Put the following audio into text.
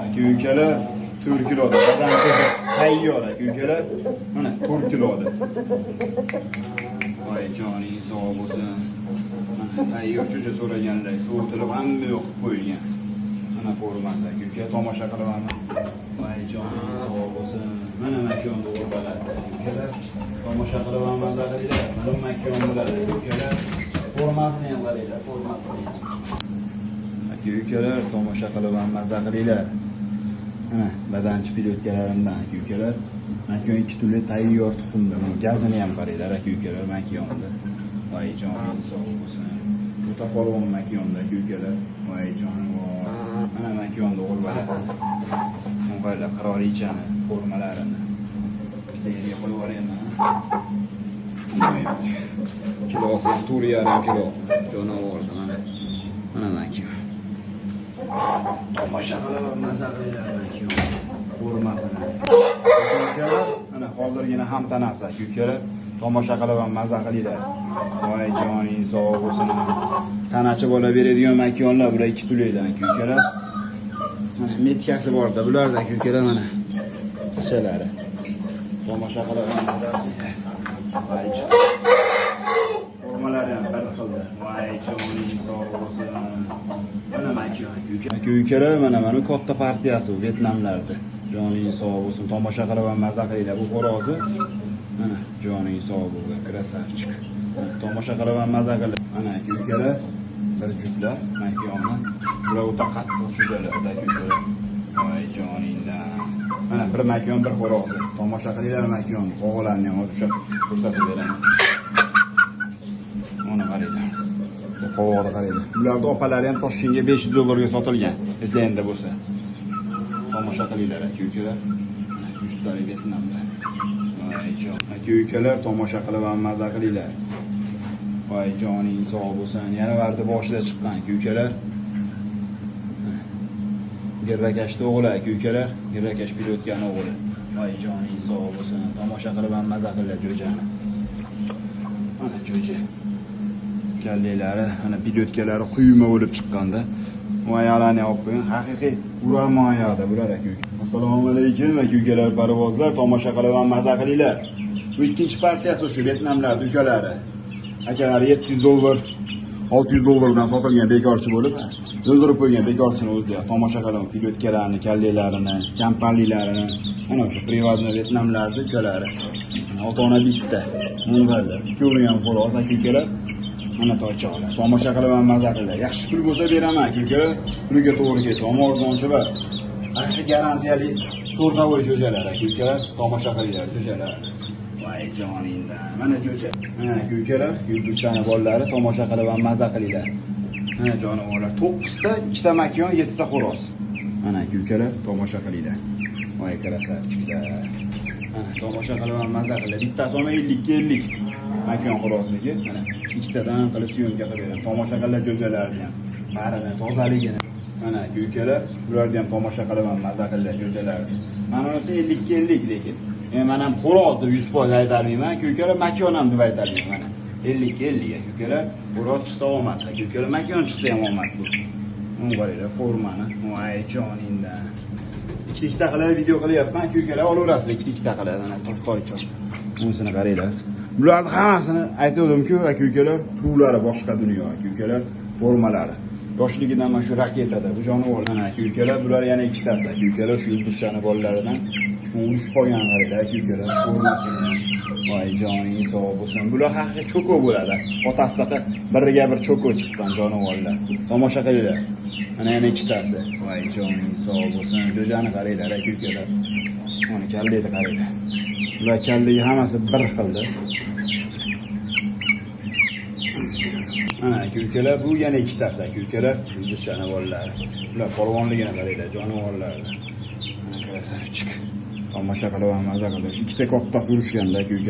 Aka-ukalar 4 kiloda. Badancha tayyor aka-ukalar. Mana 4 kiloda. Voy joningiz sog' bo'lsin. Mana tayyor cho'ja so'raganlar, sovutilib hamma yoqib qo'yilgan. Mana formasi aka-uka, tomosha qilaman. Voy joningiz sog' bo'lsin. Mana makonda o'rbalasi aka-ukalar. Tomosha qilaman maza qilinglar. Mana makon bo'ladi aka-ukalar. Formasini ham qaranglar, formasini ham. Aka-ukalar, tomosha qilaman maza qilinglar. Mana badanchi pilotkalarimdan aka-ukalar. Makon 2 turli tayyor tuxumda. Gazini ham qaranglar aka-ukalar makonda. Voy joningiz sog' bo'lsin. O'ta falon makonda aka-ukalar. Voy jonivor. Mana makonda o'rbalasi. Mo'g'aylar qirolichani formalarini. Bitta yerga qo'yib yuboraman. Kilosi 4,5 kilo. Jonivordi mana. Mana makon. Tomosha qilaman maza qilinglar makon. Formasini. Aka-ukalar, mana hozirgina ham tanasi aka-ukalar. Tomosha qilaman maza qilinglar. Voy joningiz sog' bo'lsin. Tanachi bo'la beradigan makonlar bular 2 turlidan aka-ukalar. Mana metkasi borda, bularda aka-ukalar mana. Qishalari. Tomosha qilaman maza qilinglar. Voy formalari ham bir xilda. Voy joningiz sog' bo'lsin. Mana makon aka-ukalar, mana katta partiyasi Vyetnamlarda. Joningiz sog' bo'lsin. Tomosha qilaman maza qilinglar. Bu xo'rozi. Mana joningiz sog' bo'lsin. Krasavchik. Tomosha qilaman maza qilib. Mana aka-ukalar bir juftlar makonni. Bular o'ta qattiq cho'jalar aka-ukalar. Voy joningdan. Mana bir makon bir xo'rozi. Tomosha qilinglar makonni. O'g'illarni ham o'sha ko'rsatib beraman. Mana qaranglar. Bu qovoqni qaranglar. Bularning opalari ham Toshkentga $500 sotilgan. Eslayanda bo'lsa. Tomosha qilinglar aka-ukalar. Mana yuzlari Vyetnamda. Voy jon. Aka-ukalar, tomosha qilaman maza qilinglar. Voy joningiz sog' bo'lsin. Yana vardi boshida chiqqan aka-ukalar. Girrakashda o'g'li aka-ukalar. Girrakash pilotkani o'g'li. Voy joningiz sog' bo'lsin. Tomosha qilaman maza qilinglar jo'jani. Mana jo'ja. Kallalari, mana pilotkalari quyma bo'lib chiqqanda. Voy alani olib qo'ying. Haqiqiy urarmon yoqda bular aka-uka. Assalomu alaykum aka-ukalar, parvozlar, tomosha qilaman maza qilinglar. Bu ikkinchi partiyasi o'sha Vyetnamlar ukalari. Akalar $700, $600 dan sotilgan bekorchi bo'lib, o'ldirib qo'ygan bekorchini o'zida. Tomosha qilaman pilotkalarni, kallallarini, kampanlilarini. Mana o'sha privozniy Vyetnamlarda ukalari. Ota-ona bitta. Mo'g'aylar. Ikkovi ham xo'roz aka-ukalar. Mana toychoqlar. Tomosha qilaman maza qilinglar. Yaxshi pul bo'lsa beraman aka-ukalar. Puliga to'g'ri kelsa, arzonchi emas. Haqiqiy garantiyali so'rdavoy jo'jalar aka-ukalar. Tomosha qilinglar jo'jalar. Voy joningdan. Mana jo'ja. Mana aka-ukalar, yulduzchani bolalari, tomosha qilaman maza qilinglar. Mana jonivorlar 9 ta, 2 ta makon, 7 ta xo'roz. Mana aka-ukalar, tomosha qilinglar. Voy krasavchiklar. Mana tomosha qilaman maza qilinglar. Bittasi 50 makon xo'rozniki. Mana ikkitadan qilib syomka qilib beraman. Tomosha qilinglar jo'jalarni ham. Barini, tozaligini. Mana aka-ukalar, bularni ham tomosha qilaman maza qilinglar jo'jalarni. Mana bunisi 50 lekin. Men ham xo'roz deb 100% aytolmayman. Aka-ukalar, makon ham deb aytolmayman. Mana 50 aka-ukalar. Xo'roz chiqsa omad aka-ukalar, makon chiqsa ham omad bu. Mana qaranglar formani. Voy joningdan. Ikkita qilib video qilyapman aka-ukalar, olaverasizlar ikkita qilib. Mana toychoq. Bunisini qaranglar. Bularning hammasini aytdim-ku aka-ukalar, turlari boshqa dunyo aka-ukalar, formalari. Yoshligidan mana shu raketada bu jonivorlar aka-ukalar, bular yana ikkitasi aka-ukalar, shu yulduzchani bolalaridan urushib qolgan qaranglar aka-ukalar, formasini. Voy joningiz sog' bo'lsin. Bular haqiqiy choko bo'ladi. Otasidaqa biriga bir choko chiqqan jonivorlar. Tomosha qilinglar. Mana yana ikkitasi. Voy joningiz sog' bo'lsin. Jo'jani qaranglar aka-ukalar. Mana kallayni qaranglar. Bular kalligi hammasi bir xilda. Mana aka-ukalar, bu yana ikkitasi aka-ukalar, yulduzchani bolalari. Ular polvonligini qaranglar, jonivorlar. Mana krasavchik. Tomosha qilaman maza qilish. Ikkita katta surishganda aka-ukalar.